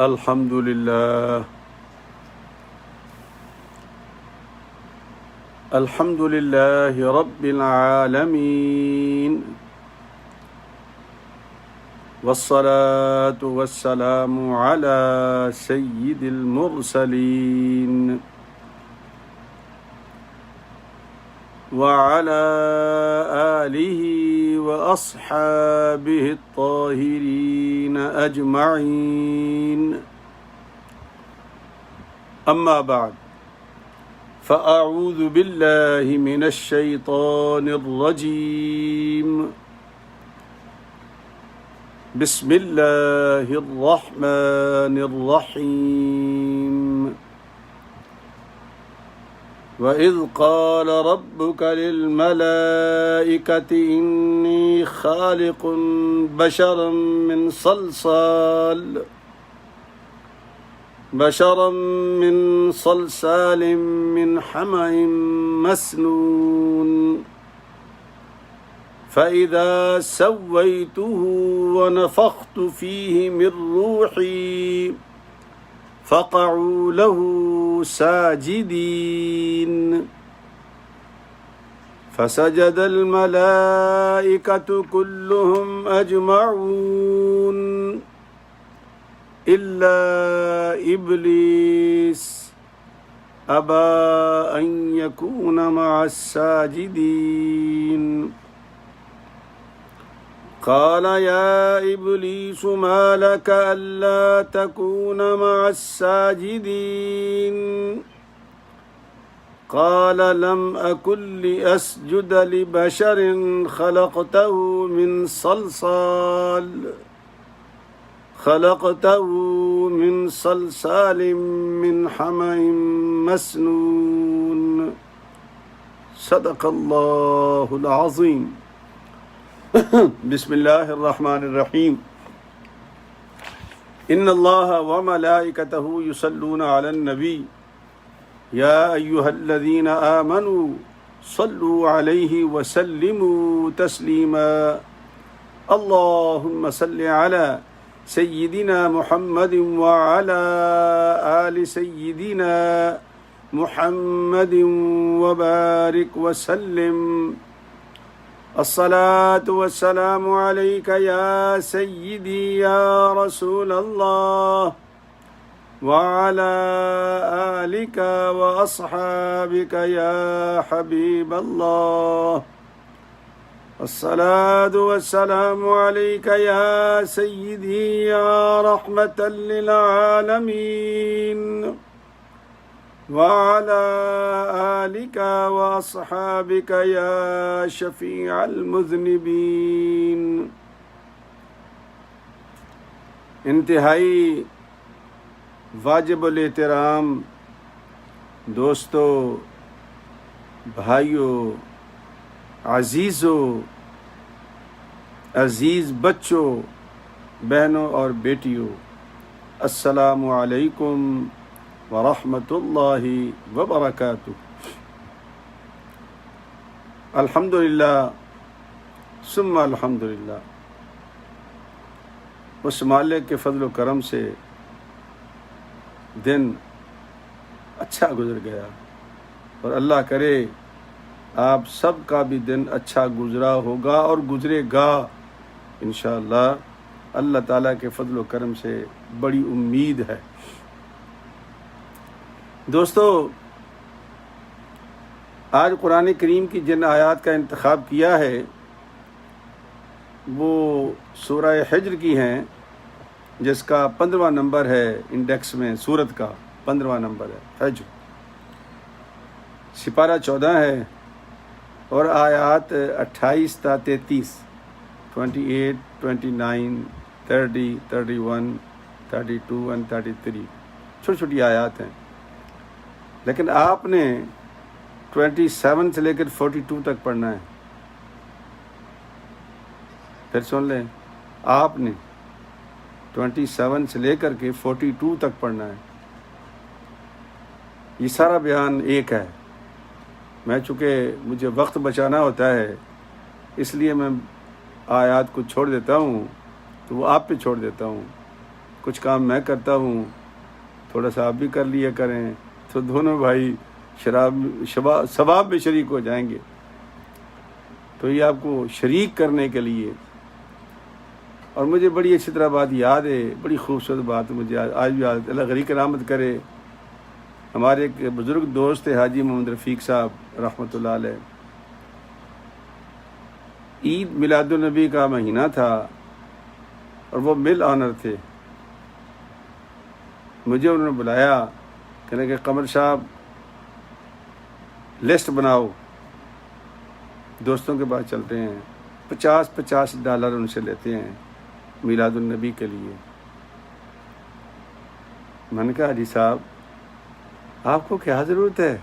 الحمد لله الحمد لله رب العالمين والصلاة والسلام على سيد المرسلين وعلى آله وأصحابه الطاهرين أجمعين أما بعد فأعوذ بالله من الشيطان الرجيم بسم الله الرحمن الرحيم وَإِذْ قَالَ رَبُّكَ لِلْمَلَائِكَةِ إِنِّي خَالِقٌ بَشَرًا مِّن صَلْصَالٍ مِّنْ حَمَإٍ مَّسْنُونٍ فَإِذَا سَوَّيْتُهُ وَنَفَخْتُ فِيهِ مِن رُّوحِي فقعوا له ساجدين فسجد الملائكة كلهم أجمعون إلا إبليس أبى أن يكون مع الساجدين قال يا إبليس ما لك ألا تكون مع الساجدين قال لم أكن لأسجد لبشر خلقته من صلصال من حمأ مسنون صدق الله العظيم بسم اللہ الرحمن الرحیم ان اللہ وملائکتہ یصلون علی النبی یا ایہا الذین آمنوا صلوا علیہ وسلموا تسلیما اللہم صل علی سیدنا محمد وعلی آل سیدنا محمد وبارک وسلم الصلاة والسلام عليك يا سيدي يا رسول الله وعلى آلك وأصحابك يا حبيب الله الصلاة والسلام عليك يا سيدي يا رحمة للعالمين وعلى آلك وأصحابك يا شفيع المذنبين انتہائی واجب الاحترام دوستو، بھائیوں، عزیزوں، عزیز بچوں، بہنوں اور بیٹیوں، السلام علیکم ورحمۃ اللہ وبرکاتہ۔ الحمدللہ ثم الحمدللہ، اس مالک کے فضل و کرم سے دن اچھا گزر گیا، اور اللہ کرے آپ سب کا بھی دن اچھا گزرا ہوگا اور گزرے گا انشاءاللہ۔ اللہ تعالیٰ کے فضل و کرم سے بڑی امید ہے۔ دوستو، آج قرآن کریم کی جن آیات کا انتخاب کیا ہے وہ سورہ حجر کی ہیں، جس کا 15واں نمبر ہے انڈیکس میں، سورت کا 15واں نمبر ہے حجر، سپارہ 14 ہے اور آیات 28 تا 33، 28، 29، 30، 31، 32 اور 33 چھوٹی چھوٹی آیات ہیں، لیکن آپ نے 27 سے لے کر 42 تک پڑھنا ہے۔ پھر سن لیں، آپ نے 27 سے لے کر کے 42 تک پڑھنا ہے۔ یہ سارا بیان ایک ہے، میں چونکہ مجھے وقت بچانا ہوتا ہے اس لیے میں آیات کو چھوڑ دیتا ہوں، تو وہ آپ پہ چھوڑ دیتا ہوں، کچھ کام میں کرتا ہوں، تھوڑا سا آپ بھی کر لیا کریں، تو دونوں بھائی ثواب میں شریک ہو جائیں گے۔ تو یہ آپ کو شریک کرنے کے لیے، اور مجھے بڑی اچھی طرح بات یاد ہے، بڑی خوبصورت بات مجھے آج بھی یاد ہے، اللہ غریق رحمت کرے۔ ہمارے ایک بزرگ دوست تھے حاجی محمد رفیق صاحب رحمۃ اللہ علیہ، عید میلاد النبی کا مہینہ تھا اور وہ مل آنر تھے۔ مجھے انہوں نے بلایا، کہنے کہ قمر صاحب لسٹ بناؤ، دوستوں کے پاس چلتے ہیں، $50 ان سے لیتے ہیں میلاد النبی کے لیے۔ میں نے کہا حاجی صاحب آپ کو کیا ضرورت ہے،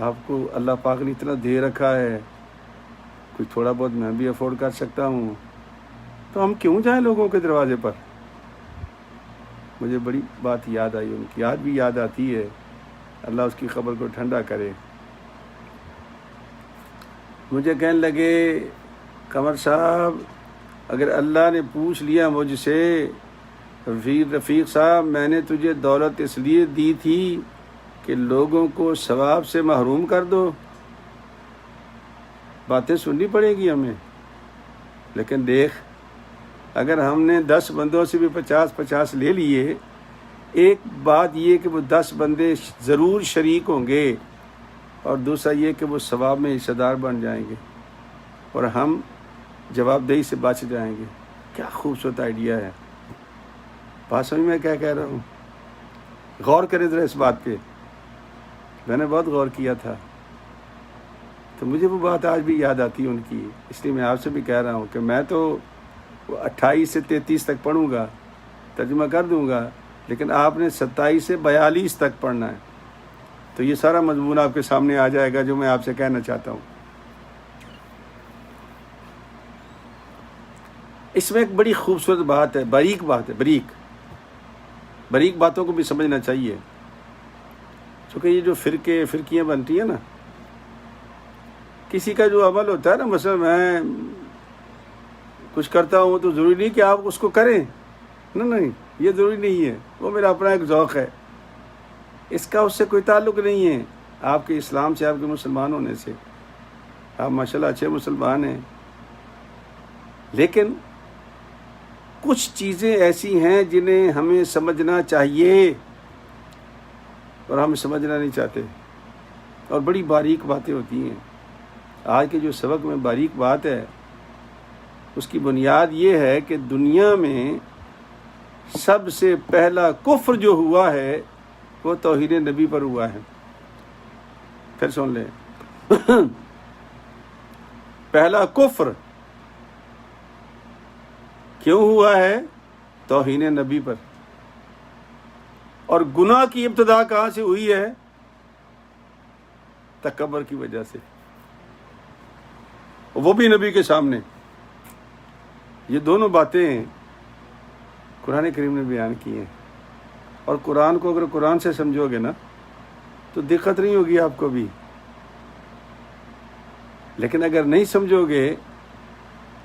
آپ کو اللہ پاک نے اتنا دے رکھا ہے، کوئی تھوڑا بہت میں بھی افورڈ کر سکتا ہوں، تو ہم کیوں جائیں لوگوں کے دروازے پر۔ مجھے بڑی بات یاد آئی، ان کی آج بھی یاد آتی ہے، اللہ اس کی قبر کو ٹھنڈا کرے۔ مجھے کہنے لگے قمر صاحب اگر اللہ نے پوچھ لیا مجھ سے، رفیق صاحب میں نے تجھے دولت اس لیے دی تھی کہ لوگوں کو ثواب سے محروم کر دو، باتیں سننی پڑے گی ہمیں، لیکن دیکھ اگر ہم نے 10 بندوں سے بھی 50 لے لیے، ایک بات یہ کہ وہ 10 بندے ضرور شریک ہوں گے، اور دوسرا یہ کہ وہ ثواب میں حصہ دار بن جائیں گے اور ہم جواب دہی سے بچ جائیں گے۔ کیا خوبصورت آئیڈیا ہے، بات سمجھ میں کیا کہہ رہا ہوں؟ غور کریں ذرا اس بات پہ، میں نے بہت غور کیا تھا، تو مجھے وہ بات آج بھی یاد آتی ہے ان کی، اس لیے میں آپ سے بھی کہہ رہا ہوں کہ میں تو 28 سے 33 تک پڑھوں گا، ترجمہ کر دوں گا، لیکن آپ نے 27 سے 42 تک پڑھنا ہے، تو یہ سارا مضمون آپ کے سامنے آ جائے گا جو میں آپ سے کہنا چاہتا ہوں۔ اس میں ایک بڑی خوبصورت بات ہے، باریک بات ہے، باریک باتوں کو بھی سمجھنا چاہیے، چونکہ یہ جو فرقیاں بنتی ہیں نا، کسی کا جو عمل ہوتا ہے نا، مثلا میں کچھ کرتا ہوں تو ضروری نہیں کہ آپ اس کو کریں، نہیں، یہ ضروری نہیں ہے، وہ میرا اپنا ایک ذوق ہے، اس کا اس سے کوئی تعلق نہیں ہے آپ کے اسلام سے، آپ کے مسلمان ہونے سے۔ آپ ماشاءاللہ اچھے مسلمان ہیں، لیکن کچھ چیزیں ایسی ہیں جنہیں ہمیں سمجھنا چاہیے اور ہم سمجھنا نہیں چاہتے، اور بڑی باریک باتیں ہوتی ہیں۔ آج کے جو سبق میں باریک بات ہے، اس کی بنیاد یہ ہے کہ دنیا میں سب سے پہلا کفر جو ہوا ہے وہ توہین نبی پر ہوا ہے۔ پھر سن لیں، پہلا کفر کیوں ہوا ہے؟ توہین نبی پر۔ اور گناہ کی ابتدا کہاں سے ہوئی ہے؟ تکبر کی وجہ سے، وہ بھی نبی کے سامنے۔ یہ دونوں باتیں قرآن کریم نے بیان کی ہیں، اور قرآن کو اگر قرآن سے سمجھو گے نا تو دقت نہیں ہوگی آپ کو بھی، لیکن اگر نہیں سمجھو گے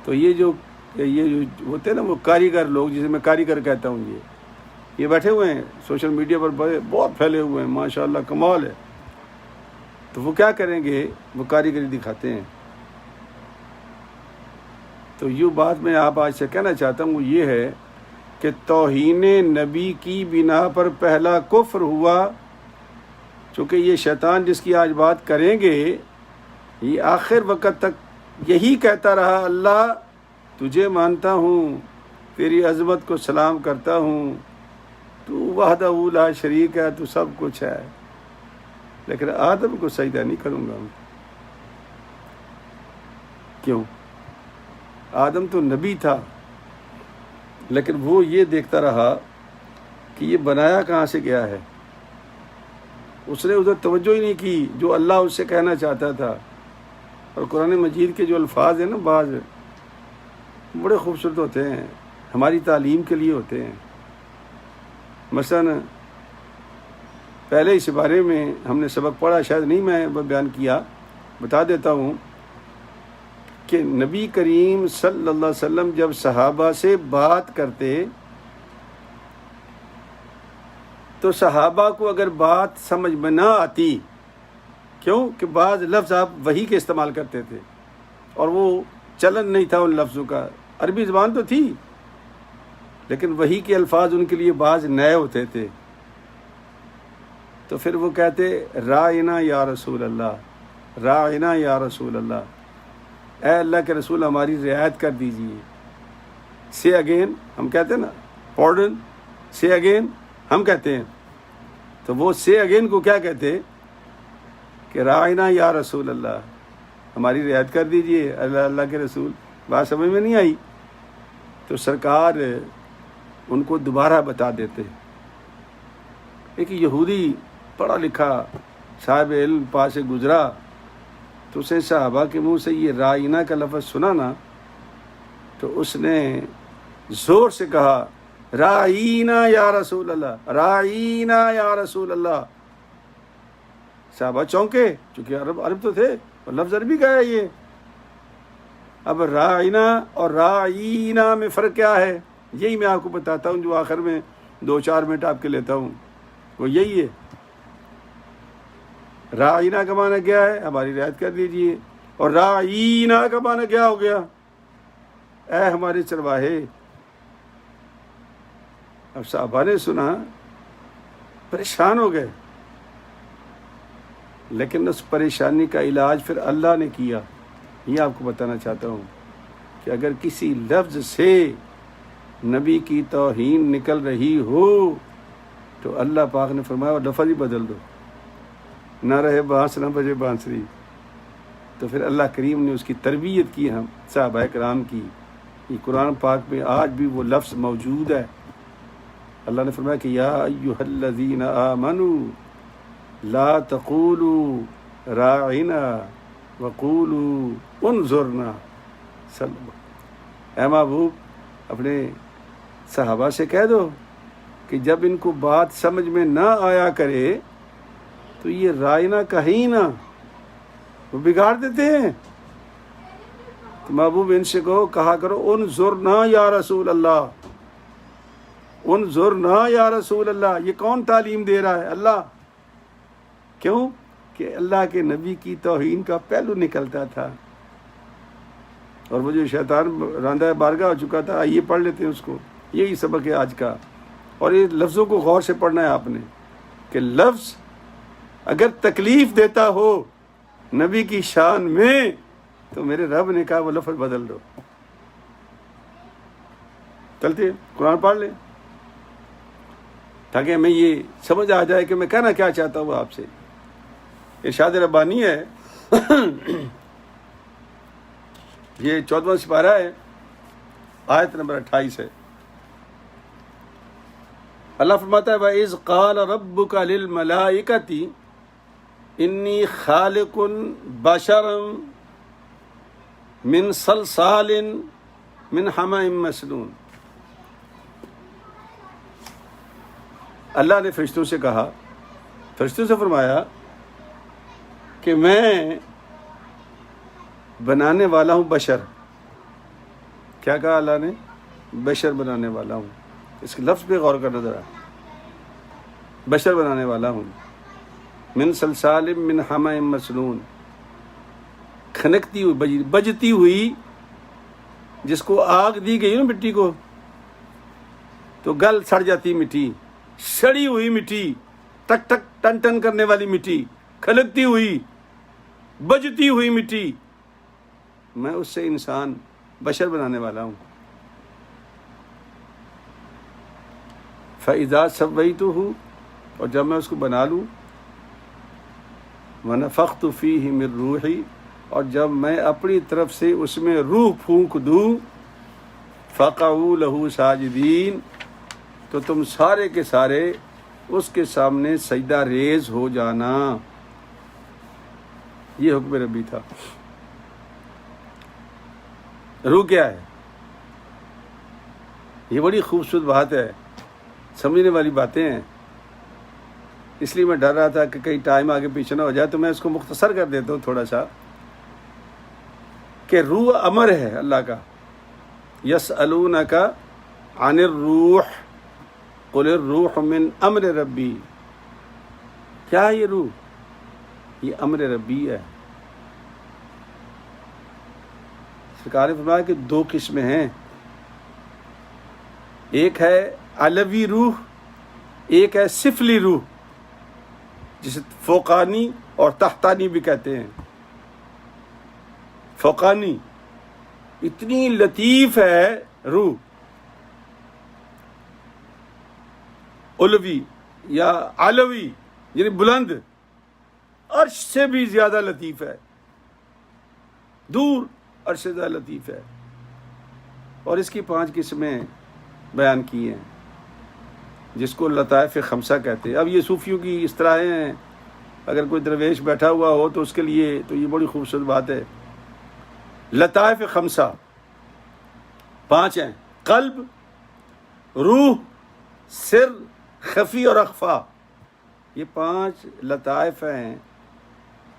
تو یہ جو ہوتے ہیں نا وہ کاریگر لوگ، جسے میں کاریگر کہتا ہوں، یہ بیٹھے ہوئے ہیں سوشل میڈیا پر، بہت پھیلے ہوئے ہیں، ماشاءاللہ کمال ہے، تو وہ کیا کریں گے؟ وہ کاریگری دکھاتے ہیں۔ تو یہ بات میں آپ آج سے کہنا چاہتا ہوں وہ یہ ہے کہ توہین نبی کی بنا پر پہلا کفر ہوا، چونکہ یہ شیطان جس کی آج بات کریں گے یہ آخر وقت تک یہی کہتا رہا، اللہ تجھے مانتا ہوں، تیری عظمت کو سلام کرتا ہوں، تو وحدہ لا شریک ہے، تو سب کچھ ہے، لیکن آدم کو سجدہ نہیں کروں گا۔ کیوں؟ آدم تو نبی تھا، لیکن وہ یہ دیکھتا رہا کہ یہ بنایا کہاں سے گیا ہے، اس نے ادھر توجہ ہی نہیں کی جو اللہ اس سے کہنا چاہتا تھا۔ اور قرآن مجید کے جو الفاظ ہیں نا، بعض بڑے خوبصورت ہوتے ہیں، ہماری تعلیم کے لیے ہوتے ہیں۔ مثلا پہلے اس بارے میں ہم نے سبق پڑھا، شاید نہیں میں بیان کیا، بتا دیتا ہوں کہ نبی کریم صلی اللہ علیہ وسلم جب صحابہ سے بات کرتے تو صحابہ کو اگر بات سمجھ میں نہ آتی، کیوں کہ بعض لفظ آپ وحی کے استعمال کرتے تھے اور وہ چلن نہیں تھا ان لفظوں کا، عربی زبان تو تھی لیکن وحی کے الفاظ ان کے لیے بعض نئے ہوتے تھے، تو پھر وہ کہتے رائنا یا رسول اللہ، رائنا یا رسول اللہ، اے اللہ کے رسول ہماری رعایت کر دیجئے۔ سے اگین ہم کہتے ہیں نا، پارڈن، سے اگین ہم کہتے ہیں، تو وہ سے اگین کو کیا کہتے کہ رائنا یا رسول اللہ، ہماری رعایت کر دیجئے اللہ کے رسول۔ بات سمجھ میں نہیں آئی تو سرکار ان کو دوبارہ بتا دیتے۔ ایک یہودی پڑھا لکھا صاحب علم پاس سے گزرا تو اسے صحابہ کے منہ سے یہ رائنا کا لفظ سنا نا، تو اس نے زور سے کہا رائنا یا رسول اللہ، رائنا یا رسول اللہ۔ صحابہ چونکے، چونکہ عرب تو تھے اور لفظ عربی کا ہے یہ۔ اب رائنا اور رائینا میں فرق کیا ہے، یہی میں آپ کو بتاتا ہوں، جو آخر میں 2-4 منٹ آپ کے لیتا ہوں، وہ یہی ہے۔ رائنا کا معنی کیا ہے، ہماری رعایت کر دیجئے، اور رائینا کا معنی کیا ہو گیا، اے ہمارے چرواہے۔ اب صحابہ نے سنا، پریشان ہو گئے، لیکن اس پریشانی کا علاج پھر اللہ نے کیا۔ یہ آپ کو بتانا چاہتا ہوں کہ اگر کسی لفظ سے نبی کی توہین نکل رہی ہو تو اللہ پاک نے فرمایا اور لفظ ہی بدل دو، نہ رہے بانس نہ بجے بانسری۔ تو پھر اللہ کریم نے اس کی تربیت کی، ہم صحابہ کرام کی۔ یہ قرآن پاک میں آج بھی وہ لفظ موجود ہے۔ اللہ نے فرمایا کہ یا ایھا الذین آمنوا لا تقولوا راعنا وقولوا انظرنا۔ اے محبوب، اپنے صحابہ سے کہہ دو کہ جب ان کو بات سمجھ میں نہ آیا کرے تو یہ رائنا کہیں نہ، وہ بگاڑ دیتے ہیں۔ تو محبوب ان سے کہا کرو انظرنا یا رسول اللہ، انظرنا یا رسول اللہ۔ یہ کون تعلیم دے رہا ہے؟ اللہ۔ کیوں کہ اللہ کے نبی کی توہین کا پہلو نکلتا تھا، اور وہ جو شیطان راندہ بارگاہ ہو چکا تھا، آئیے پڑھ لیتے ہیں اس کو۔ یہی سبق ہے آج کا، اور یہ لفظوں کو غور سے پڑھنا ہے آپ نے کہ لفظ اگر تکلیف دیتا ہو نبی کی شان میں تو میرے رب نے کہا وہ لفظ بدل دو۔ چلتے قرآن پڑھ لیں تاکہ ہمیں یہ سمجھ آ جائے کہ میں کہنا کیا چاہتا ہوں آپ سے۔ ارشاد ربانی ہے، یہ 14واں سپارہ ہے، آیت نمبر 28 ہے۔ اللہ فرماتا ہے وَإِذْ قَالَ رَبُّكَ لِلْمَلَائِكَةِ إِنِّي خَالِقٌ بَشَرًا مِّن صَلْصَالٍ مِّن حَمَإٍ مَّسْنُونٍ۔ اللہ نے فرشتوں سے کہا، فرشتوں سے فرمایا کہ میں بنانے والا ہوں بشر۔ کیا کہا اللہ نے؟ بشر بنانے والا ہوں۔ اس کے لفظ پہ غور کرنا ذرا، بشر بنانے والا ہوں۔ من صلصال من حمأ مسنون، کھنکتی ہوئی، بجتی ہوئی، جس کو آگ دی گئی نا مٹی کو تو گل سڑ جاتی مٹی، سڑی ہوئی مٹی، ٹک ٹک ٹن ٹن کرنے والی مٹی، کھنکتی ہوئی بجتی ہوئی مٹی، میں اس سے انسان بشر بنانے والا ہوں۔ فَإِذَا سَوَّيْتُهُ، اور جب میں اس کو بنا لوں، وَنَفَخْتُ فِيهِ مِن رُوحِي، اور جب میں اپنی طرف سے اس میں روح پھونک دوں، فَقَعُوا لَهُ سَاجِدِينَ، تو تم سارے کے سارے اس کے سامنے سجدہ ریز ہو جانا۔ یہ حکم ربی تھا۔ روح کیا ہے؟ یہ بڑی خوبصورت بات ہے، سمجھنے والی باتیں ہیں، اس لیے میں ڈر رہا تھا کہ کہیں ٹائم آگے پیچھے نہ ہو جائے، تو میں اس کو مختصر کر دیتا ہوں تھوڑا سا۔ کہ روح امر ہے اللہ کا. یسألونک عن الروح قل الروح من امر ربی. کیا ہے یہ روح؟ یہ امر ربی ہے. سرکار نے فرمایا کہ دو قسمیں ہیں، ایک ہے علوی روح، ایک ہے سفلی روح، جسے فوقانی اور تحتانی بھی کہتے ہیں. فوقانی اتنی لطیف ہے روح، علوی یا علوی یعنی بلند، عرش سے بھی زیادہ لطیف ہے، دور عرش سے زیادہ لطیف ہے. اور اس کی 5 قسمیں بیان کی ہیں جس کو لطائف خمسہ کہتے ہیں. اب یہ صوفیوں کی اس طرح ہیں، اگر کوئی درویش بیٹھا ہوا ہو تو اس کے لیے تو یہ بڑی خوبصورت بات ہے. لطائف خمسہ 5 ہیں: قلب، روح، سر، خفی اور اخفا. یہ 5 لطائف ہیں،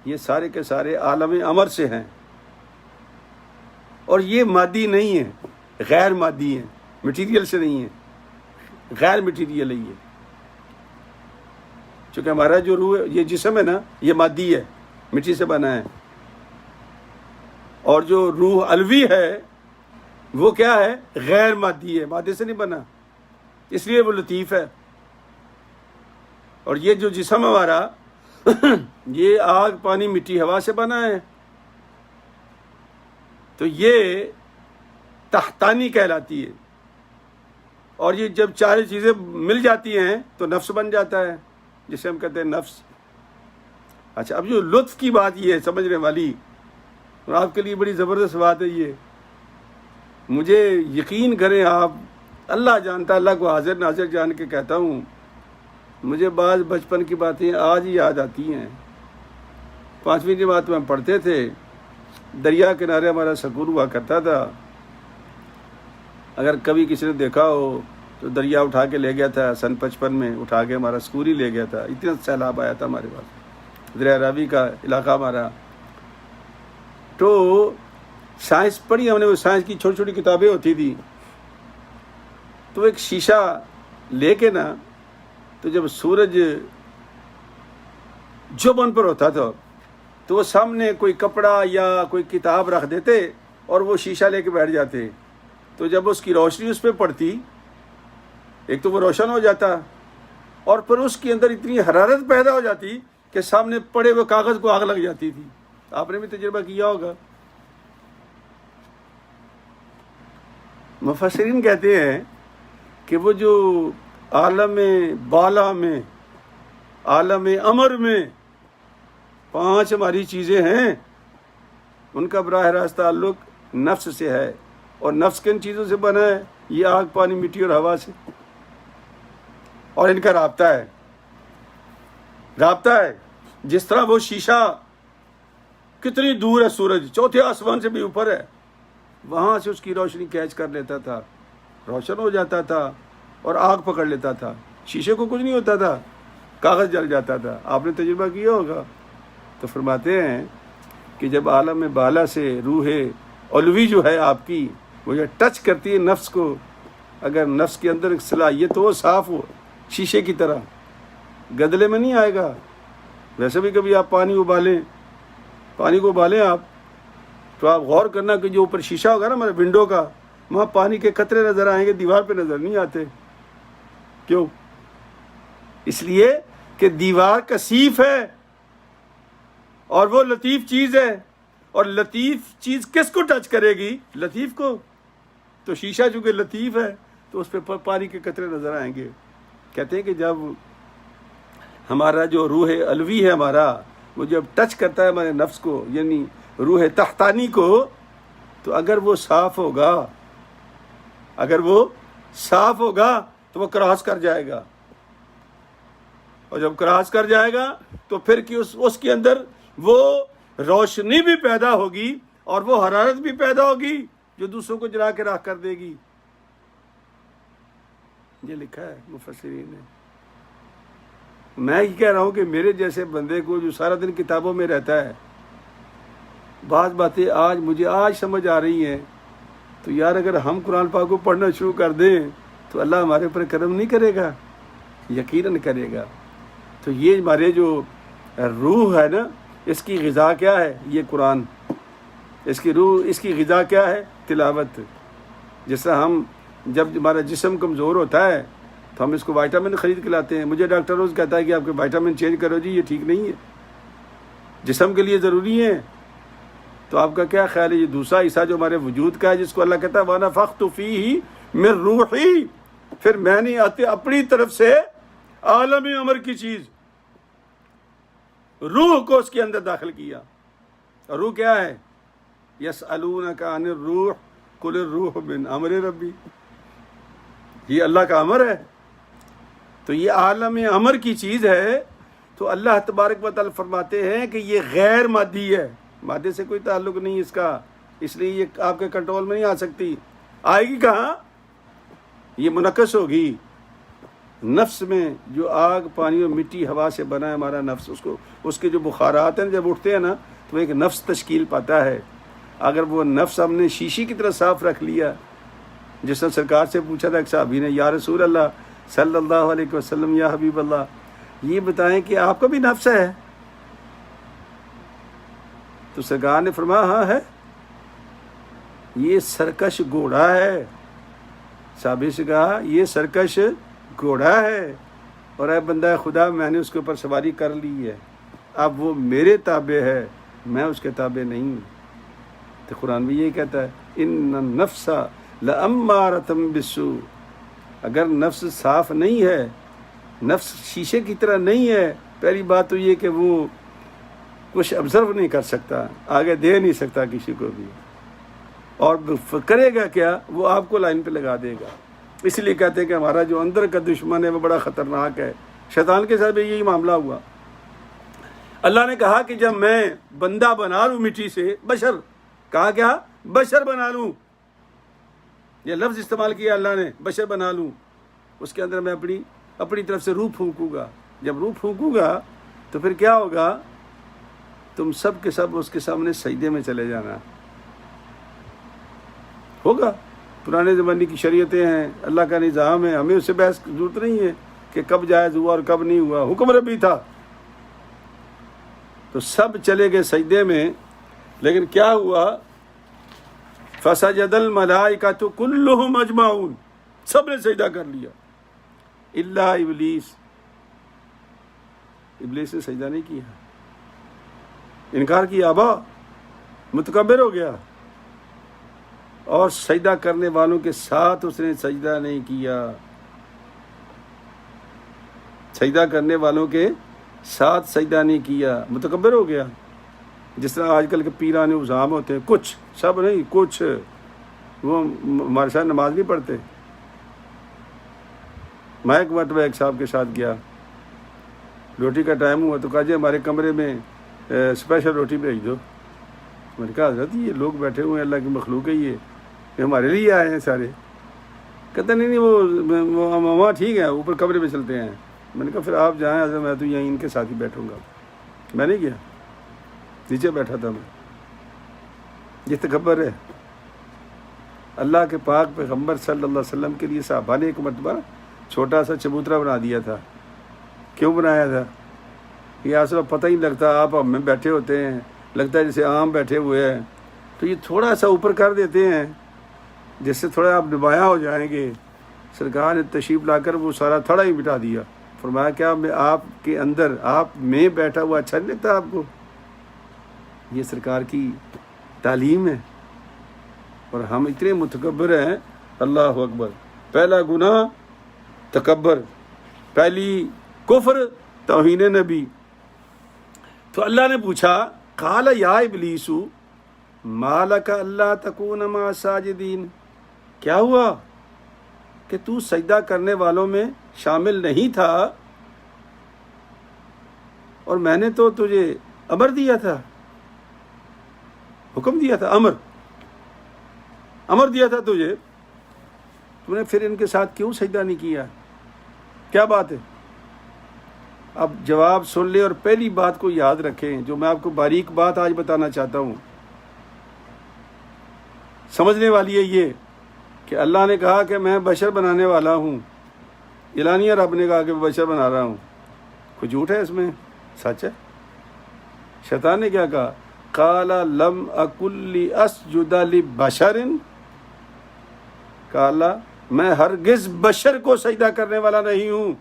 یہ سارے کے سارے عالم امر سے ہیں، اور یہ مادی نہیں ہیں، غیر مادی ہیں، مٹیریل سے نہیں ہیں، غیر مٹیریل ہے. یہ چونکہ ہمارا جو روح یہ جسم ہے نا، یہ مادی ہے، مٹی سے بنا ہے. اور جو روح علوی ہے وہ کیا ہے؟ غیر مادی ہے، مادے سے نہیں بنا، اس لیے وہ لطیف ہے. اور یہ جو جسم ہمارا یہ آگ، پانی، مٹی، ہوا سے بنا ہے، تو یہ تحتانی کہلاتی ہے. اور یہ جب 4 چیزیں مل جاتی ہیں تو نفس بن جاتا ہے، جسے ہم کہتے ہیں نفس. اچھا، اب جو لطف کی بات یہ ہے سمجھنے والی، اور آپ کے لیے بڑی زبردست بات ہے یہ. مجھے یقین کریں آپ، اللہ جانتا، اللہ کو حاضر ناظر جان کے کہتا ہوں، مجھے بعض بچپن کی باتیں آج ہی یاد آتی ہیں. 5ویں جماعت میں ہم پڑھتے تھے، دریا کنارے ہمارا سکول ہوا کرتا تھا. اگر کبھی کسی نے دیکھا ہو تو دریا اٹھا کے لے گیا تھا. سن 55 میں اٹھا کے ہمارا سکول ہی لے گیا تھا، اتنا سیلاب آیا تھا ہمارے پاس. دریا راوی کا علاقہ ہمارا. تو سائنس پڑھی ہم نے، وہ سائنس کی چھوٹی چھوٹی کتابیں ہوتی تھی. تو ایک شیشہ لے کے نا، تو جب سورج جبن پر ہوتا تھا تو وہ سامنے کوئی کپڑا یا کوئی کتاب رکھ دیتے اور وہ شیشہ لے کے بیٹھ جاتے. تو جب اس کی روشنی اس پہ پڑتی، ایک تو وہ روشن ہو جاتا، اور پھر اس کے اندر اتنی حرارت پیدا ہو جاتی کہ سامنے پڑے ہوئے کاغذ کو آگ لگ جاتی تھی. آپ نے بھی تجربہ کیا ہوگا. مفسرین کہتے ہیں کہ وہ جو عالم بالا میں، عالم امر میں 5 ہماری چیزیں ہیں، ان کا براہ راست تعلق نفس سے ہے. اور نفس کن چیزوں سے بنا ہے؟ یہ آگ، پانی، مٹی اور ہوا سے. اور ان کا رابطہ ہے، جس طرح وہ شیشہ کتنی دور ہے، سورج 4تھے آسمان سے بھی اوپر ہے، وہاں سے اس کی روشنی کیچ کر لیتا تھا، روشن ہو جاتا تھا اور آگ پکڑ لیتا تھا. شیشے کو کچھ نہیں ہوتا تھا، کاغذ جل جاتا تھا. آپ نے تجربہ کیا ہوگا. تو فرماتے ہیں کہ جب عالم بالا سے روح علوی جو ہے آپ کی، وہ یہ ٹچ کرتی ہے نفس کو، اگر نفس کے اندر ایک صلاحیت ہو، صاف ہو، شیشے کی طرح، گدلے میں نہیں آئے گا. ویسے بھی کبھی آپ پانی کو ابالیں آپ، تو آپ غور کرنا کہ جو اوپر شیشہ ہوگا نا ہمارے ونڈو کا، وہاں پانی کے قطرے نظر آئیں گے، دیوار پہ نظر نہیں آتے. کیوں؟ اس لیے کہ دیوار کثیف ہے اور وہ لطیف چیز ہے. اور لطیف چیز کس کو ٹچ کرے گی؟ لطیف کو. تو شیشہ چونکہ لطیف ہے تو اس پہ پانی کے قطرے نظر آئیں گے. کہتے ہیں کہ جب ہمارا جو روح علوی ہے ہمارا، وہ جب ٹچ کرتا ہے ہمارے نفس کو، یعنی روح تحتانی کو، تو اگر وہ صاف ہوگا تو وہ کراس کر جائے گا. اور جب کراس کر جائے گا تو پھر کہ اس کے اندر وہ روشنی بھی پیدا ہوگی اور وہ حرارت بھی پیدا ہوگی جو دوسروں کو جلا کے راکھ کر دے گی. یہ لکھا ہے مفسرین نے. میں یہ کہہ رہا ہوں کہ میرے جیسے بندے کو جو سارا دن کتابوں میں رہتا ہے، بعض باتیں مجھے آج سمجھ آ رہی ہیں، تو یار اگر ہم قرآن پاک کو پڑھنا شروع کر دیں تو اللہ ہمارے اوپر کرم نہیں کرے گا؟ یقیناً کرے گا۔ تو یہ ہمارے جو روح ہے نا، اس کی غذا کیا ہے؟ یہ قرآن۔ اس کی روح، اس کی غذا کیا ہے؟ تلاوت۔ جس طرح ہم جب ہمارا جسم کمزور ہوتا ہے تو ہم اس کو وائٹامن خرید کے لاتے ہیں۔ مجھے ڈاکٹر روز کہتا ہے کہ آپ کے وائٹامن چینج کرو جی، یہ ٹھیک نہیں ہے، جسم کے لیے ضروری ہے۔ تو آپ کا کیا خیال ہے؟ یہ دوسرا حصہ جو ہمارے وجود کا ہے، جس کو اللہ کہتا ہے وَنَفَخْتُ فِيهِ مِن رُوحِي، پھر میں نے اپنی طرف سے عالم امر کی چیز، روح کو اس کے اندر داخل کیا۔ اور روح کیا ہے؟ یسألونک عن الروح قل الروح من امر ربی، یہ اللہ کا امر ہے۔ تو یہ عالم امر کی چیز ہے۔ تو اللہ تبارک و تعالی فرماتے ہیں کہ یہ غیر مادی ہے، مادے سے کوئی تعلق نہیں اس کا، اس لیے یہ آپ کے کنٹرول میں نہیں آ سکتی۔ آئے گی کہاں؟ یہ منعکس ہوگی نفس میں۔ جو آگ، پانی اور مٹی، ہوا سے بنا ہے ہمارا نفس، اس کے جو بخارات ہیں جب اٹھتے ہیں نا تو ایک نفس تشکیل پاتا ہے۔ اگر وہ نفس ہم نے شیشے کی طرح صاف رکھ لیا، جس نے سرکار سے پوچھا تھا ایک صحابی نے، یا رسول اللہ صلی اللہ علیہ وسلم، یا حبیب اللہ، یہ بتائیں کہ آپ کا بھی نفس ہے؟ تو سرکار نے فرمایا ہاں ہے، یہ سرکش گھوڑا ہے۔ صحابی سے کہا یہ سرکش گھوڑا ہے، اور اے بندہ خدا میں نے اس کے اوپر سواری کر لی ہے، اب وہ میرے تابع ہے، میں اس کے تابع نہیں۔ تو قرآن بھی یہی کہتا ہے ان النفس لامارۃ بالسوء، اگر نفس صاف نہیں ہے، نفس شیشے کی طرح نہیں ہے، پہلی بات تو یہ کہ وہ کچھ آبزرو نہیں کر سکتا، آگے دے نہیں سکتا کسی کو بھی، اور کرے گا کیا؟ وہ آپ کو لائن پہ لگا دے گا۔ اس لیے کہتے ہیں کہ ہمارا جو اندر کا دشمن ہے وہ بڑا خطرناک ہے۔ شیطان کے ساتھ بھی یہی معاملہ ہوا۔ اللہ نے کہا کہ جب میں بندہ بنا لوں مٹی سے، بشر، کہا کیا؟ بشر بنا لوں، یہ لفظ استعمال کیا اللہ نے، بشر بنا لوں، اس کے اندر میں اپنی طرف سے روح پھونکوں گا۔ جب روح پھونکوں گا تو پھر کیا ہوگا؟ تم سب کے سب اس کے سامنے سجدے میں چلے جانا ہوگا۔ پرانے زمانے کی شریعتیں ہیں، اللہ کا نظام ہے، ہمیں اس سے بحث کی ضرورت نہیں ہے کہ کب جائز ہوا اور کب نہیں ہوا، حکم ربی تھا۔ تو سب چلے گئے سجدے میں، لیکن کیا ہوا؟ فسجد الملائکۃ کلہم اجمعون، سب نے سجدہ کر لیا الا ابلیس، ابلیس نے سجدہ نہیں کیا، انکار کیا، ابا، متکبر ہو گیا، اور سجدہ کرنے والوں کے ساتھ اس نے سجدہ نہیں کیا۔ سجدہ کرنے والوں کے ساتھ سجدہ نہیں کیا، متکبر ہو گیا۔ جس طرح آج کل کے پیران عظام ہوتے ہیں، کچھ، سب نہیں، کچھ، وہ ہمارے ساتھ نماز نہیں پڑھتے۔ میں ایک مرتبہ ایک صاحب کے ساتھ گیا، روٹی کا ٹائم ہوا تو کہا جی ہمارے کمرے میں اسپیشل روٹی بھیج دو۔ میں نے کہا حضرت یہ لوگ بیٹھے ہوئے ہیں، اللہ کی مخلوق ہے، یہ ہمارے لیے آئے ہیں سارے۔ کہتے نہیں وہ وہاں ٹھیک ہے، اوپر کمرے میں چلتے ہیں۔ میں نے کہا پھر آپ جائیں حضرت، میں تو یہیں ان کے ساتھ ہی بیٹھوں گا۔ میں نہیں گیا، نیچے بیٹھا تھا میں۔ یہ تکبر ہے۔ اللہ کے پاک پیغمبر صلی اللہ علیہ وسلم کے لیے صحابہ نے ایک مرتبہ چھوٹا سا چبوترا بنا دیا تھا۔ کیوں بنایا تھا؟ یہ اصل پتہ ہی لگتا، آپ ہم میں بیٹھے ہوتے ہیں، لگتا ہے جیسے عام بیٹھے ہوئے ہیں، تو یہ تھوڑا سا اوپر کر دیتے ہیں جس سے تھوڑا آپ نمایاں ہو جائیں گے۔ سرکار نے تشریف لا کر وہ سارا تھڑا ہی مٹا دیا۔ فرمایا کیا میں آپ کے اندر، آپ میں بیٹھا ہوا اچھا نہیں لگتا آپ کو؟ یہ سرکار کی تعلیم ہے، اور ہم اتنے متکبر ہیں۔ اللہ اکبر۔ پہلا گناہ تکبر، پہلی کفر توہین نبی۔ تو اللہ نے پوچھا، قال یا ابلیس ما لک الا تکون مع الساجدین، کیا ہوا کہ تو سجدہ کرنے والوں میں شامل نہیں تھا، اور میں نے تو تجھے امر دیا تھا، حکم دیا تھا، امر دیا تھا تجھے، تم نے پھر ان کے ساتھ کیوں سجدہ نہیں کیا؟ کیا بات ہے؟ اب جواب سن لے، اور پہلی بات کو یاد رکھیں، جو میں آپ کو باریک بات آج بتانا چاہتا ہوں۔ سمجھنے والی ہے یہ کہ اللہ نے کہا کہ میں بشر بنانے والا ہوں، اعلانیہ رب نے کہا کہ میں بشر بنا رہا ہوں، کوئی جھوٹ ہے اس میں؟ سچ ہے۔ شیطان نے کیا کہا؟ قال لم اکن لاسجد لبشر، کہا اللہ میں ہرگز بشر کو سجدہ کرنے والا نہیں ہوں۔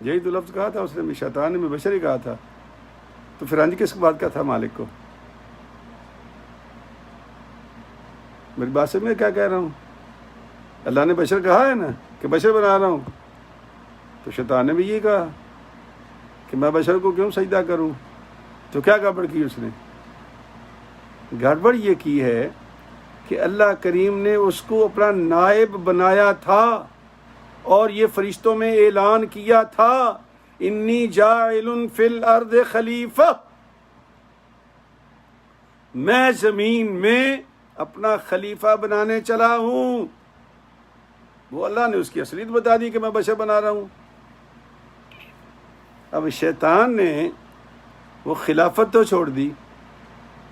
یہی تو لفظ کہا تھا اس نے، شیطان نے میں بشر ہی کہا تھا، تو پھر انج کس بات کا تھا مالک کو؟ میری بات سے میں کیا کہہ رہا ہوں؟ اللہ نے بشر کہا ہے نا کہ بشر بنا رہا ہوں، تو شیطان نے بھی یہ کہا کہ میں بشر کو کیوں سجدہ کروں؟ تو کیا گڑبڑ کی اس نے؟ گڑبڑ یہ کی ہے کہ اللہ کریم نے اس کو اپنا نائب بنایا تھا اور یہ فرشتوں میں اعلان کیا تھا انی جاعل فی الارض خلیفہ، میں زمین میں اپنا خلیفہ بنانے چلا ہوں۔ وہ اللہ نے اس کی اصلیت بتا دی کہ میں بشر بنا رہا ہوں۔ اب شیطان نے وہ خلافت تو چھوڑ دی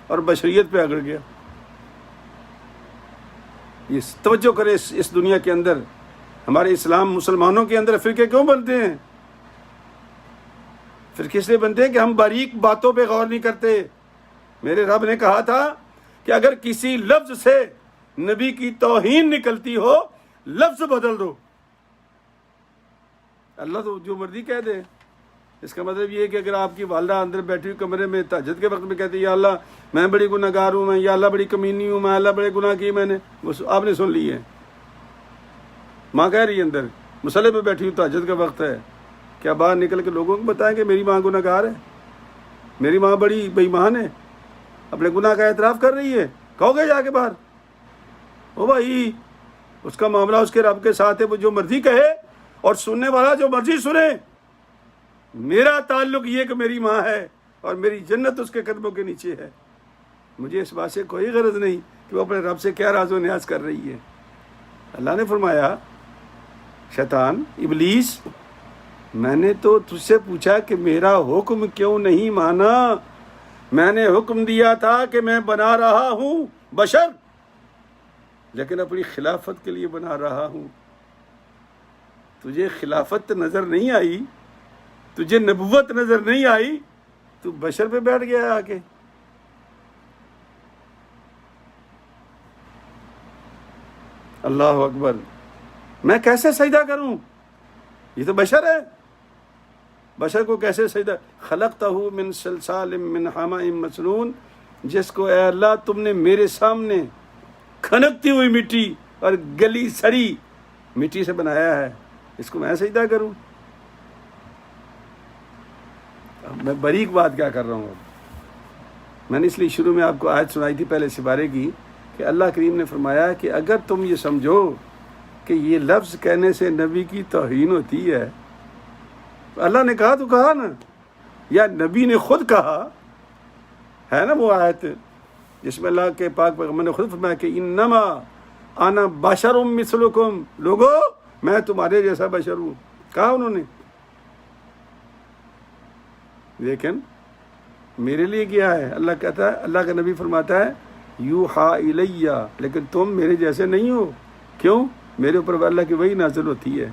اور بشریت پہ اگڑ گیا۔ یہ توجہ کرے، اس دنیا کے اندر ہمارے اسلام مسلمانوں کے اندر فرقے کیوں بنتے ہیں؟ فرقے اس لیے بنتے ہیں کہ ہم باریک باتوں پہ غور نہیں کرتے۔ میرے رب نے کہا تھا کہ اگر کسی لفظ سے نبی کی توہین نکلتی ہو لفظ بدل دو۔ اللہ تو جو مرضی کہہ دے، اس کا مطلب یہ ہے کہ اگر آپ کی والدہ اندر بیٹھی ہوئی کمرے میں تہجد کے وقت میں کہتی ہے یا اللہ میں بڑی گناہ گار ہوں، میں یا اللہ بڑی کمینی ہوں، میں اللہ بڑے گناہ کی میں نے، وہ آپ نے سن لی ہے۔ ماں کہہ رہی ہے اندر مصلی پہ بیٹھی ہوئی تہجد کا وقت ہے، کیا باہر نکل کے لوگوں کو بتائیں کہ میری ماں گناہ گار ہے، میری ماں بڑی بے ایمان ہے، اپنے گناہ کا اعتراف کر رہی ہے؟ کہو گے جا کے باہر؟ او بھائی، اس کا معاملہ اس کے رب کے ساتھ ہے، وہ جو مرضی کہے اور سننے والا جو مرضی سنے۔ میرا تعلق یہ کہ میری ماں ہے اور میری جنت اس کے قدموں کے نیچے ہے، مجھے اس بات سے کوئی غرض نہیں کہ وہ اپنے رب سے کیا راز و نیاز کر رہی ہے۔ اللہ نے فرمایا شیطان، ابلیس، میں نے تو تجھ سے پوچھا کہ میرا حکم کیوں نہیں مانا؟ میں نے حکم دیا تھا کہ میں بنا رہا ہوں بشر، لیکن اپنی خلافت کے لیے بنا رہا ہوں۔ تجھے خلافت نظر نہیں آئی، تجھے نبوت نظر نہیں آئی، تو بشر پہ بیٹھ گیا آ کے۔ اللہ اکبر، میں کیسے سجدہ کروں؟ یہ تو بشر ہے، بشر کو کیسے سجدہ؟ خلقتہ من صلصال من حماء مسنون، جس کو اے اللہ تم نے میرے سامنے کھنکتی ہوئی مٹی اور گلی سڑی مٹی سے بنایا ہے، اس کو میں سجدہ کروں؟ میں باریک بات کیا کر رہا ہوں؟ میں نے اس لیے شروع میں آپ کو آیت سنائی تھی پہلے سپارے کی کہ اللہ کریم نے فرمایا کہ اگر تم یہ سمجھو کہ یہ لفظ کہنے سے نبی کی توہین ہوتی ہے، تو اللہ نے کہا تو کہا نا، یا نبی نے خود کہا ہے نا وہ آیت جس میں اللہ کے پاک پیغمبر نے خود فرمایا کہ انما انا بشر مثلکم، لوگو میں تمہارے جیسا بشر ہوں، کہا انہوں نے۔ لیکن میرے لیے کیا ہے؟ اللہ کہتا ہے، اللہ کا نبی فرماتا ہے یوحا الیہ، لیکن تم میرے جیسے نہیں ہو۔ کیوں؟ میرے اوپر اللہ کی وحی نازل ہوتی ہے،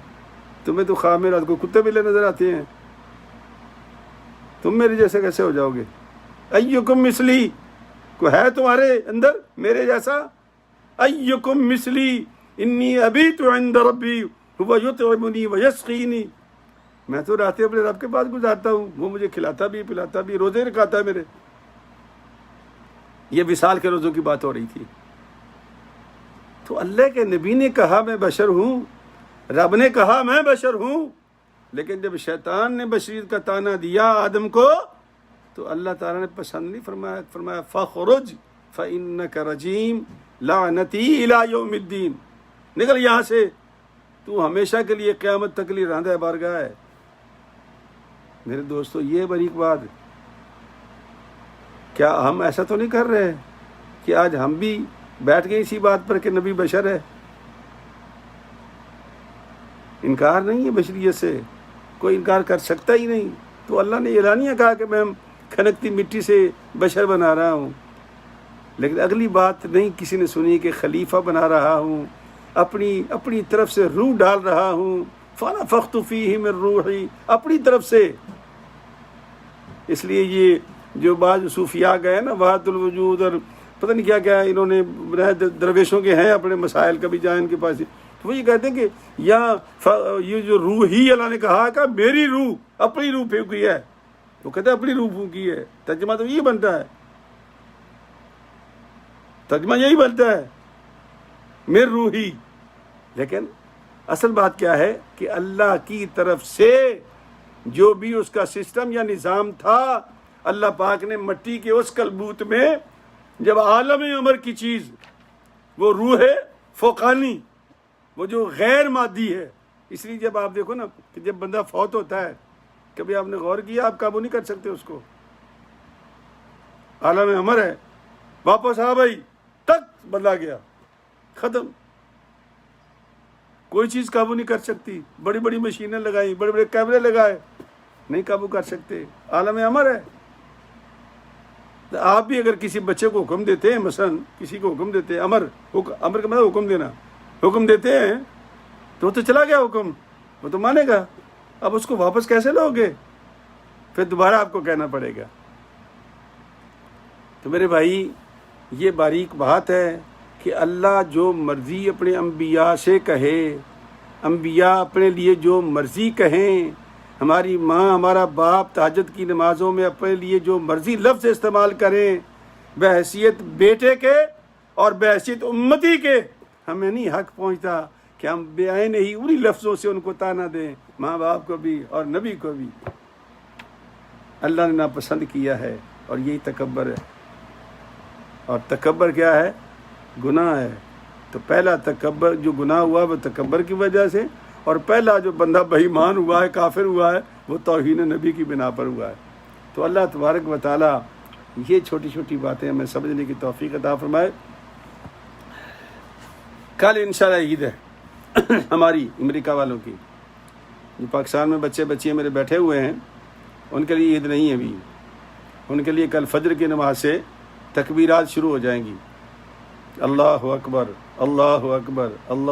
تمہیں تو خواب میں رات کو کتے بلے نظر آتے ہیں، تم میرے جیسے کیسے ہو جاؤ گے؟ ایکم مثلی، کوئی ہے تمہارے اندر میرے جیسا؟ ایکم مثلی انی ابیت عند ربی هو یطعمنی ویسقینی، میں تو راتیں اپنے رب کے پاس گزارتا ہوں، وہ مجھے کھلاتا بھی پلاتا بھی، روزے رکھاتا ہے میرے۔ یہ وصال کے روزوں کی بات ہو رہی تھی۔ تو اللہ کے نبی نے کہا میں بشر ہوں، رب نے کہا میں بشر ہوں، لیکن جب شیطان نے بشریت کا طعنہ دیا آدم کو تو اللہ تعالیٰ نے پسند نہیں فرمایا، فرمایا فخرج فإنک رجیم لعنتی الی یوم الدین، نکل یہاں سے، تو ہمیشہ کے لیے قیامت تک لیے راندہ بارگاہ ہے۔ میرے دوستو، یہ باریک بات، کیا ہم ایسا تو نہیں کر رہے کہ آج ہم بھی بیٹھ گئے اسی بات پر کہ نبی بشر ہے؟ انکار نہیں ہے بشریت سے، کوئی انکار کر سکتا ہی نہیں۔ تو اللہ نے اعلانیہ کہا کہ میں کھنکتی مٹی سے بشر بنا رہا ہوں۔ لیکن اگلی بات نہیں کسی نے سنی کہ خلیفہ بنا رہا ہوں، اپنی طرف سے روح ڈال رہا ہوں، فَنَفَخْتُ فِيهِ مِن رُوحِي، اپنی طرف سے. اس لیے یہ جو بعض صوفیاء گئے نا وحدت الوجود اور پتہ نہیں کیا کیا انہوں نے درویشوں کے ہیں اپنے مسائل کبھی جائیں ان کے پاس، تو وہ یہ کہتے ہیں کہ یہ جو روح ہی اللہ نے کہا کہ میری روح، اپنی روح پھونکی ہے. وہ کہتے ہیں اپنی روح پھونکی ہے. ترجمہ تو یہ بنتا ہے، ترجمہ یہی بنتا ہے میری روح ہی. لیکن اصل بات کیا ہے کہ اللہ کی طرف سے جو بھی اس کا سسٹم یا نظام تھا، اللہ پاک نے مٹی کے اس کلبوت میں جب عالم امر کی چیز، وہ روح فوقانی، وہ جو غیر مادی ہے. اس لیے جب آپ دیکھو نا کہ جب بندہ فوت ہوتا ہے، کبھی آپ نے غور کیا آپ قابو نہیں کر سکتے اس کو. عالم امر ہے، واپس آ بھائی تک بدلا گیا، ختم. کوئی چیز قابو نہیں کر سکتی. بڑی بڑی مشینیں لگائی، بڑے بڑے کیمرے لگائے، نہیں قابو کر سکتے. عالم امر ہے. آپ بھی اگر کسی بچے کو حکم دیتے ہیں، مثلا کسی کو حکم دیتے ہیں، امر کا مطلب حکم دینا، حکم دیتے ہیں تو وہ تو چلا گیا حکم، وہ تو مانے گا. اب اس کو واپس کیسے لو گے؟ پھر دوبارہ آپ کو کہنا پڑے گا. تو میرے بھائی یہ باریک بات ہے کہ اللہ جو مرضی اپنے انبیاء سے کہے، انبیاء اپنے لیے جو مرضی کہیں، ہماری ماں ہمارا باپ تہجد کی نمازوں میں اپنے لیے جو مرضی لفظ استعمال کریں، بحیثیت بیٹے کے اور بحیثیت امتی کے، ہمیں نہیں حق پہنچتا کہ ہم بے عین ہی انہی لفظوں سے ان کو تانا دیں، ماں باپ کو بھی اور نبی کو بھی. اللہ نے ناپسند کیا ہے اور یہی تکبر ہے. اور تکبر کیا ہے؟ گناہ ہے. تو پہلا تکبر جو گناہ ہوا وہ تکبر کی وجہ سے، اور پہلا جو بندہ بے ایمان ہوا ہے، کافر ہوا ہے، وہ توہین نبی کی بنا پر ہوا ہے. تو اللہ تبارک و تعالیٰ یہ چھوٹی چھوٹی باتیں ہمیں سمجھنے کی توفیق عطا فرمائے. کل انشاءاللہ عید ہے ہماری امریکہ والوں کی. جو پاکستان میں بچے بچیاں میرے بیٹھے ہوئے ہیں ان کے لیے عید نہیں ہے ابھی. ان کے لیے کل فجر کی نماز سے تکبیرات شروع ہو جائیں گی. اللہ اکبر، اللہ اکبر، اللہ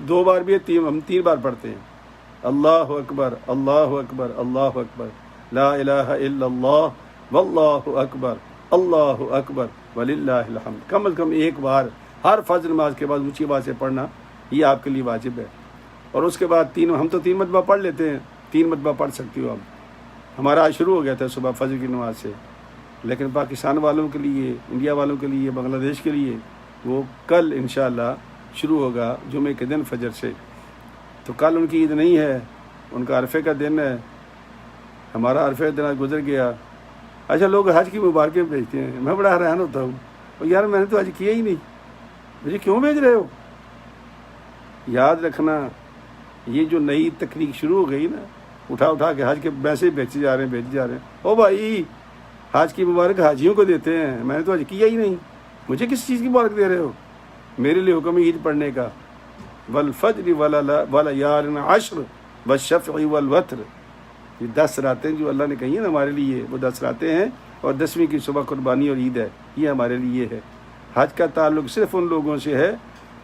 دو بار بھی ہے، ہم 3 بار پڑھتے ہیں. اللہ اکبر، اللہ اکبر، اللہ اکبر، لا الہ الا اللہ واللہ اکبر، اللہ اکبر وللہ الحمد. کم از کم ایک بار ہر فجر نماز کے بعد اونچی آواز سے پڑھنا یہ آپ کے لیے واجب ہے. اور اس کے بعد ہم تو 3 مرتبہ پڑھ لیتے ہیں، 3 مرتبہ پڑھ سکتی ہو. اب ہمارا آج شروع ہو گیا تھا صبح فجر کی نماز سے، لیکن پاکستان والوں کے لیے، انڈیا والوں کے لیے، بنگلہ دیش کے لیے وہ کل انشاءاللہ شروع ہوگا جمعے کے دن فجر سے. تو کل ان کی عید نہیں ہے، ان کا عرفے کا دن ہے. ہمارا عرفے کا دن گزر گیا. اچھا لوگ حج کی مبارکیں بھیجتے ہیں، میں بڑا حیران ہوتا ہوں، اور یار میں نے تو حج کیا ہی نہیں، مجھے کیوں بھیج رہے ہو؟ یاد رکھنا یہ جو نئی تکنیک شروع ہو گئی نا، اٹھا کے حج کے پیسے بھیجے جا رہے ہیں. او بھائی حج کی مبارک حاجیوں کو دیتے ہیں، میں نے تو حج کیا ہی نہیں، مجھے کس چیز کی مبارک دے رہے ہو؟ میرے لیے حکم عید پڑھنے کا، والفجر ولیال عشر والشفع والوتر. یہ 10 راتیں جو اللہ نے کہی ہیں نا ہمارے لیے، وہ 10 راتیں ہیں، اور 10ویں کی صبح قربانی اور عید ہے. یہ ہمارے لیے ہے. حج کا تعلق صرف ان لوگوں سے ہے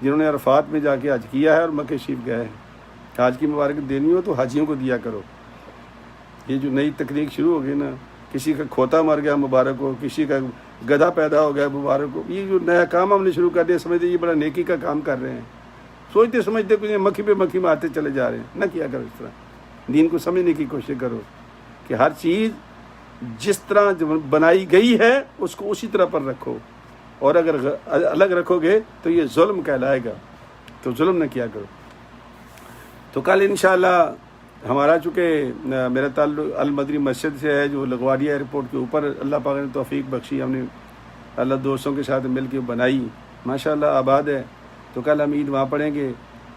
جنہوں نے عرفات میں جا کے حج کیا ہے اور مکہ شریف گئے ہیں. حج کی مبارک دینی ہو تو حاجیوں کو دیا کرو. یہ جو نئی تکنیک شروع ہو گئی نا، کسی کا کھوتا مر گیا مبارک ہو، کسی کا گدھا پیدا ہو گیا مبارک ہو، یہ جو نیا کام ہم نے شروع کر دیا، سمجھتے یہ بڑا نیکی کا کام کر رہے ہیں. سوچتے سمجھتے کچھ مکھی پہ مکھی مارتے چلے جا رہے ہیں. نہ کیا کرو اس طرح. دین کو سمجھنے کی کوشش کرو کہ ہر چیز جس طرح بنائی گئی ہے اس کو اسی طرح پر رکھو، اور اگر الگ رکھو گے تو یہ ظلم کہلائے گا. تو ظلم نہ کیا کرو. تو کل انشاءاللہ ہمارا چونکہ میرا تعلق المدری مسجد سے ہے جو لگواڈیا ایئرپورٹ کے اوپر، اللہ پاک نے توفیق بخشی، ہم نے اللہ دوستوں کے ساتھ مل کے بنائی، ماشاءاللہ آباد ہے. تو کل ہم عید وہاں پڑھیں گے،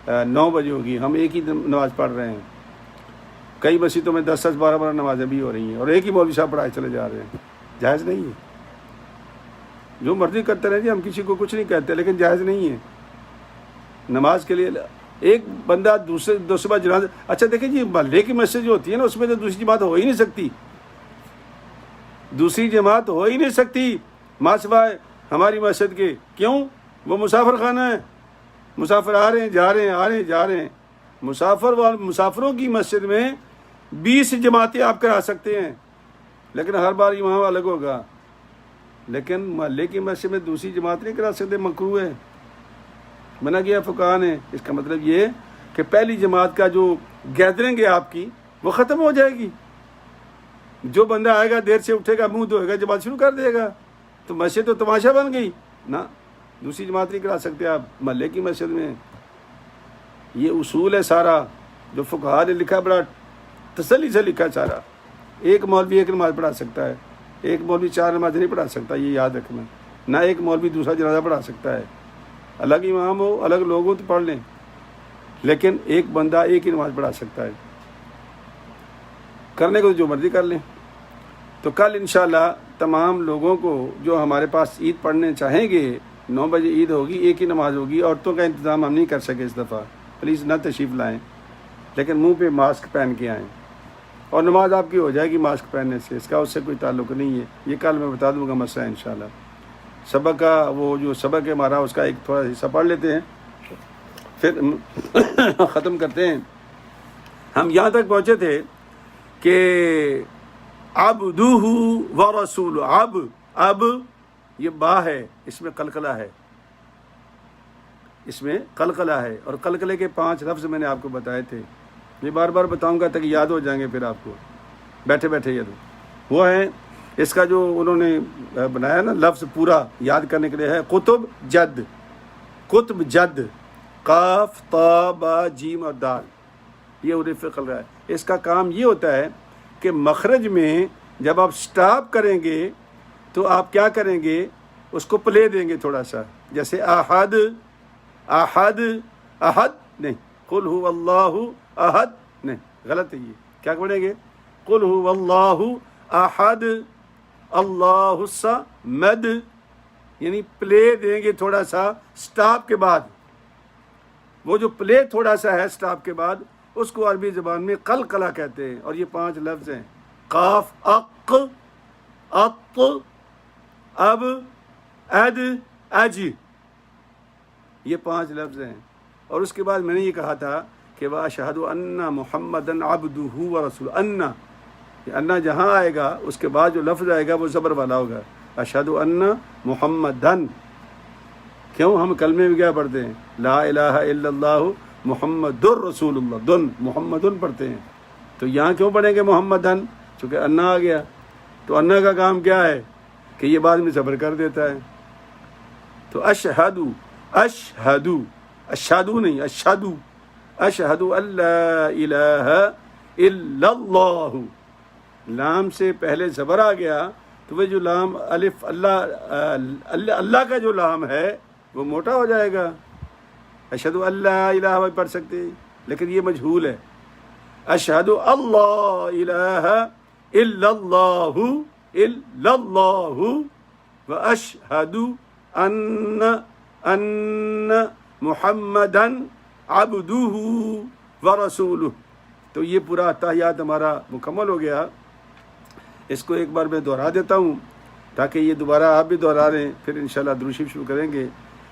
9 بجے ہوگی. ہم ایک ہی نماز پڑھ رہے ہیں. کئی مسجدوں میں 10-10 12 نمازیں بھی ہو رہی ہیں، اور ایک ہی مولوی صاحب پڑھائے چلے جا رہے ہیں. جائز نہیں ہے. جو مرضی کرتے رہے جی، ہم کسی کو کچھ نہیں کہتے، لیکن جائز نہیں ہے. نماز کے لیے ایک بندہ دوسرے جنازہ، اچھا دیکھیں جی محلے کی مسجد جو ہوتی ہے نا، اس میں تو دوسری جماعت ہو ہی نہیں سکتی. دوسری جماعت ہو ہی نہیں سکتی ماں سوائے ہماری مسجد کے. کیوں؟ وہ مسافر خانہ ہے. مسافر آ رہے ہیں جا رہے ہیں، آ رہے ہیں جا رہے ہیں. مسافروں کی مسجد میں 20 جماعتیں آپ کرا سکتے ہیں، لیکن ہر بار امام الگ ہوگا. لیکن محلے کی مسجد میں دوسری جماعت نہیں کرا سکتے، مکروہ ہے، منع کیا فقہاء نے. اس کا مطلب یہ کہ پہلی جماعت کا جو گیدرنگ ہے آپ کی وہ ختم ہو جائے گی. جو بندہ آئے گا دیر سے اٹھے گا، منہ دھوئے گا، جماعت شروع کر دے گا، تو مسجد تو تماشا بن گئی نا. دوسری جماعت نہیں کرا سکتے آپ محلے کی مسجد میں. یہ اصول ہے سارا جو فقہاء نے لکھا، بڑا تسلی سے لکھا سارا. ایک مولوی ایک نماز پڑھا سکتا ہے، ایک مولوی 4 نماز نہیں پڑھا سکتا، یہ یاد رکھنا. نہ ایک مولوی دوسرا جنازہ پڑھا سکتا ہے. الگ امام ہو، الگ لوگ ہو تو پڑھ لیں، لیکن ایک بندہ ایک ہی نماز پڑھا سکتا ہے. کرنے کو جو مرضی کر لیں. تو کل انشاءاللہ تمام لوگوں کو جو ہمارے پاس عید پڑھنے چاہیں گے، 9 بجے عید ہوگی، ایک ہی نماز ہوگی. عورتوں کا انتظام ہم نہیں کر سکے اس دفعہ، پلیز نہ تشریف لائیں، لیکن منہ پہ ماسک پہن کے آئیں. اور نماز آپ کی ہو جائے گی ماسک پہننے سے، اس کا اس سے کوئی تعلق نہیں ہے. یہ کل میں بتا دوں گا مسئلہ انشاءاللہ. سبق کا وہ جو سبق ہے ہمارا، اس کا ایک تھوڑا حصہ پڑھ لیتے ہیں، پھر ختم کرتے ہیں. ہم یہاں تک پہنچے تھے کہ عبدہ و رسول. اب یہ با ہے، اس میں قلقلہ ہے، اس میں قلقلہ ہے. اور قلقلے کے 5 لفظ میں نے آپ کو بتائے تھے. یہ بار بار بتاؤں گا تاکہ یاد ہو جائیں گے پھر آپ کو بیٹھے بیٹھے. یہ وہ ہے اس کا جو انہوں نے بنایا نا لفظ پورا یاد کرنے کے لیے ہے قطب جد. قطب جد، قاف طا با جیم اور دال، یہ حروف قلقلہ ہے. اس کا کام یہ ہوتا ہے کہ مخرج میں جب آپ سٹاپ کریں گے تو آپ کیا کریں گے، اس کو پلے دیں گے تھوڑا سا. جیسے احد، احد، احد نہیں، قل هو اللہ احد نہیں، غلط ہے. یہ کیا پڑھیں گے؟ قل هو اللہ احد اللہ الصمد، یعنی پلے دیں گے تھوڑا سا سٹاپ کے بعد. وہ جو پلے تھوڑا سا ہے سٹاپ کے بعد، اس کو عربی زبان میں قلقلہ کہتے ہیں. اور یہ 5 لفظ ہیں، قاف، اق، اط، اب، اد، اج، یہ 5 لفظ ہیں. اور اس کے بعد میں نے یہ کہا تھا کہ واشہد ان محمدً عبدہ ورسولہ. انا جہاں آئے گا اس کے بعد جو لفظ آئے گا وہ زبر والا ہوگا. اشہد ان محمدً. کیوں ہم کلمے میں کیا پڑھتے ہیں؟ لا الہ الا اللہ محمد الرسول اللہ. دن محمدن پڑھتے ہیں. تو یہاں کیوں پڑھیں گے محمدن؟ چونکہ انا آ گیا. تو انا کا کام کیا ہے کہ یہ بعد میں صبر کر دیتا ہے. تو اشہدو، اشہدو، اشہدو نہیں، اشہدو، اشہدو اللہ الہ الا اللہ. لام سے پہلے زبر آ گیا تو وہ جو لام الف اللہ کا جو لام ہے وہ موٹا ہو جائے گا. اشہد اللہ الہ پڑھ سکتے ہیں، لیکن یہ مجہول ہے. اشہد اللہ الہ الا اللہ الا اللہ و اشہد ان محمدً عبدہ و رسولہ. تو یہ پورا تحیات ہمارا مکمل ہو گیا. اس کو ایک بار میں دہرا دیتا ہوں تاکہ یہ دوبارہ آپ بھی دہرا رہے ہیں، پھر انشاءاللہ درود شریف شروع کریں گے.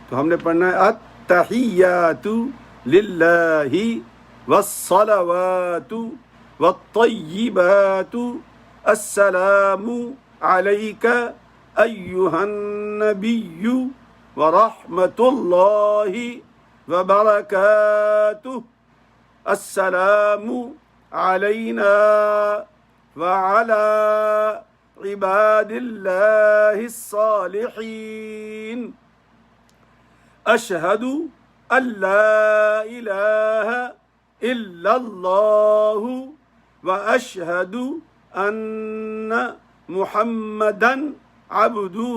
تو ہم نے پڑھنا ہے التحیات للہ والصلوات والطیبات السلام علیک ایہا النبی ورحمۃ اللہ وبرکاتہ. السلام علینا وعلی عباد اللہ الصالحین. اشہد ان لا الہ الا اللہ واشہد ان محمدً عبدہ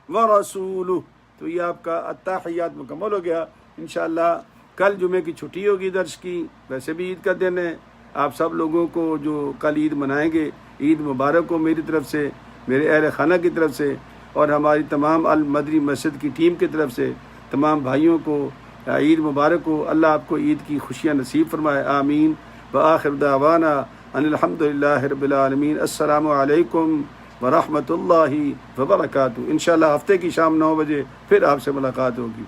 ورسولہ. تو یہ آپ کا التحیات مکمل ہو گیا. انشاءاللہ کل جمعے کی چھٹی ہوگی درس کی، ویسے بھی عید کا دن ہے. آپ سب لوگوں کو جو کل عید منائیں گے، عید مبارک ہو میری طرف سے، میرے اہل خانہ کی طرف سے، اور ہماری تمام المدری مسجد کی ٹیم کی طرف سے تمام بھائیوں کو عید مبارک ہو. اللہ آپ کو عید کی خوشیاں نصیب فرمائے، آمین. وآخر دعوانا ان الحمد للہ رب العالمین. السلام علیکم ورحمۃ اللہ وبرکاتہ. انشاءاللہ ہفتے کی شام 9 بجے پھر آپ سے ملاقات ہوگی.